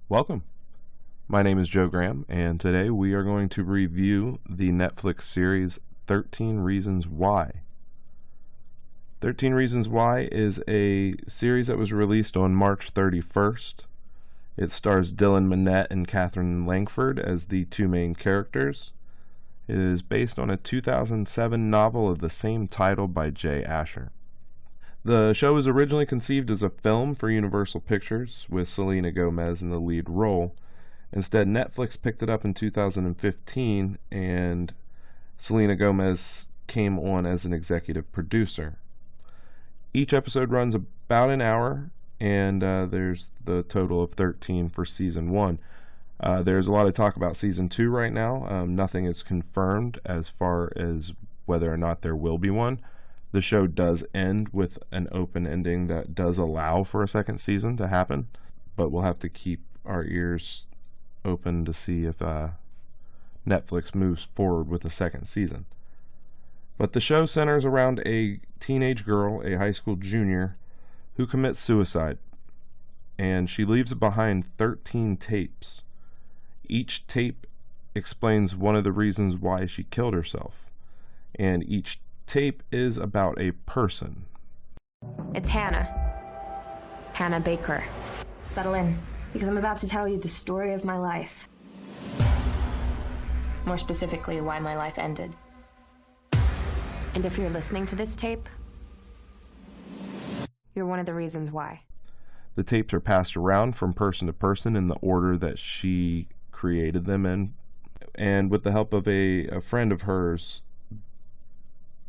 Welcome. My name is Joe Graham, and today we are going to review the Netflix series 13 Reasons Why. 13 Reasons Why is a series that was released on March 31st. It stars Dylan Minnette and Katherine Langford as the two main characters. It is based on a 2007 novel of the same title by Jay Asher. The show was originally conceived as a film for Universal Pictures, with Selena Gomez in the lead role. Instead, Netflix picked it up in 2015, and Selena Gomez came on as an executive producer. Each episode runs about an hour, and there's the total of 13 for Season 1. There's a lot of talk about Season 2 right now. Nothing is confirmed as far as whether or not there will be one. The show does end with an open ending that does allow for a second season to happen, but we'll have to keep our ears open to see if Netflix moves forward with a second season. But the show centers around a teenage girl, a high school junior, who commits suicide, and she leaves behind 13 tapes. Each tape explains one of the reasons why she killed herself, and each tape is about a person. It's Hannah. Hannah Baker. Settle in, because I'm about to tell you the story of my life. more specifically, why my life ended. And if you're listening to this tape, you're one of the reasons why. The tapes are passed around from person to person in the order that she created them in, and with the help of a friend of hers,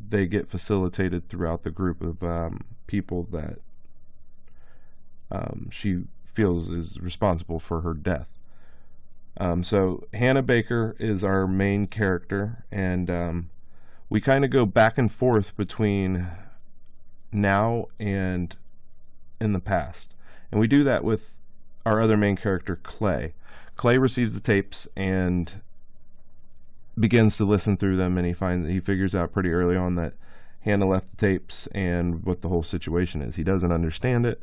they get facilitated throughout the group of people that she feels is responsible for her death. So Hannah Baker is our main character, and we kind of go back and forth between now and in the past. And we do that with our other main character, Clay. Clay receives the tapes and begins to listen through them, and he figures out pretty early on that Hannah left the tapes and what the whole situation is. He doesn't understand it,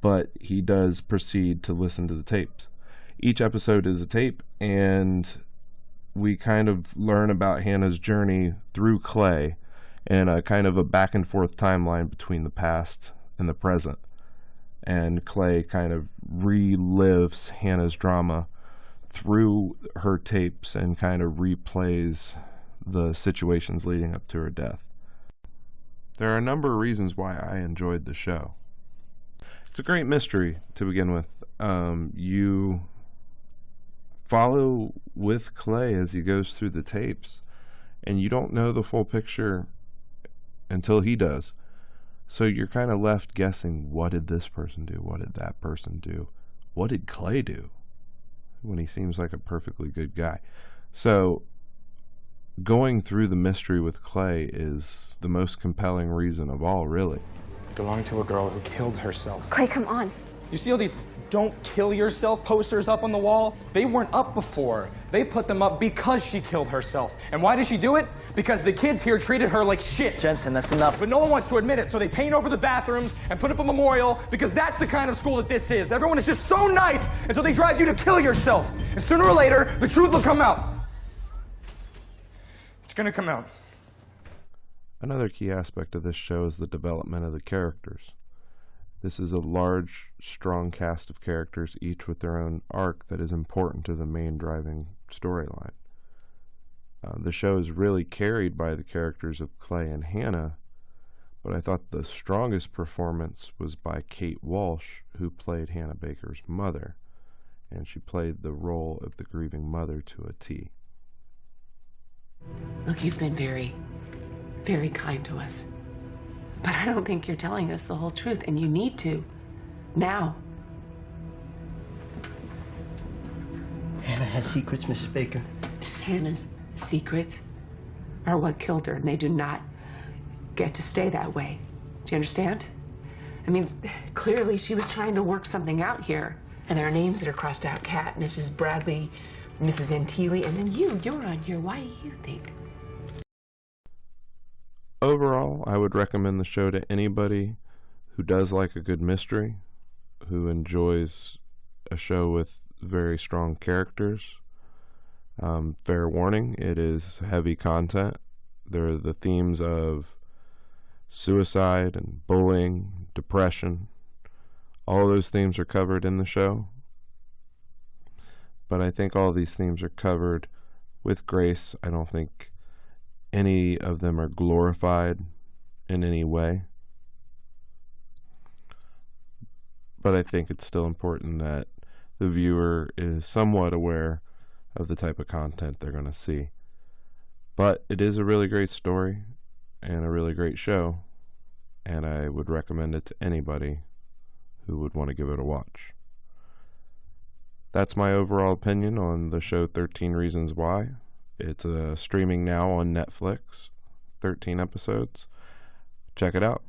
but he does proceed to listen to the tapes. Each episode is a tape, and we kind of learn about Hannah's journey through Clay and a kind of a back and forth timeline between the past and the present. And Clay kind of relives Hannah's drama through her tapes and kind of replays the situations leading up to her death. There are a number of reasons why I enjoyed the show. It's a great mystery to begin with. You follow with Clay as he goes through the tapes, and you don't know the full picture until he does. So you're kind of left guessing, what did this person do? What did that person do? What did Clay do? When he seems like a perfectly good guy. So going through the mystery with Clay is the most compelling reason of all, really. It belonged to a girl who killed herself. Clay, come on. You see all these "Don't kill yourself" posters up on the wall? They weren't up before. They put them up because she killed herself. And why did she do it? Because the kids here treated her like shit. Jensen, that's enough. But no one wants to admit it, so they paint over the bathrooms and put up a memorial, because that's the kind of school that this is. Everyone is just so nice until they drive you to kill yourself. And sooner or later, the truth will come out. It's gonna come out. Another key aspect of this show is the development of the characters. This is a large, strong cast of characters, each with their own arc that is important to the main driving storyline. The show is really carried by the characters of Clay and Hannah, but I thought the strongest performance was by Kate Walsh, who played Hannah Baker's mother, and she played the role of the grieving mother to a T. Look, you've been very, very kind to us. But I don't think you're telling us the whole truth, and you need to. Now. Hannah has secrets, Mrs. Baker. Hannah's secrets are what killed her, and they do not get to stay that way. Do you understand? I mean, clearly she was trying to work something out here. And there are names that are crossed out: Kat, Mrs. Bradley, Mrs. Antilli, and then you're on here. Why do you think? Overall, I would recommend the show to anybody who does like a good mystery, who enjoys a show with very strong characters. Fair warning, it is heavy content. There are the themes of suicide and bullying, depression. All of those themes are covered in the show. But I think all these themes are covered with grace. I don't think any of them are glorified in any way. But I think it's still important that the viewer is somewhat aware of the type of content they're going to see. But it is a really great story and a really great show, and I would recommend it to anybody who would want to give it a watch. That's my overall opinion on the show 13 Reasons Why. It's streaming now on Netflix, 13 episodes. Check it out.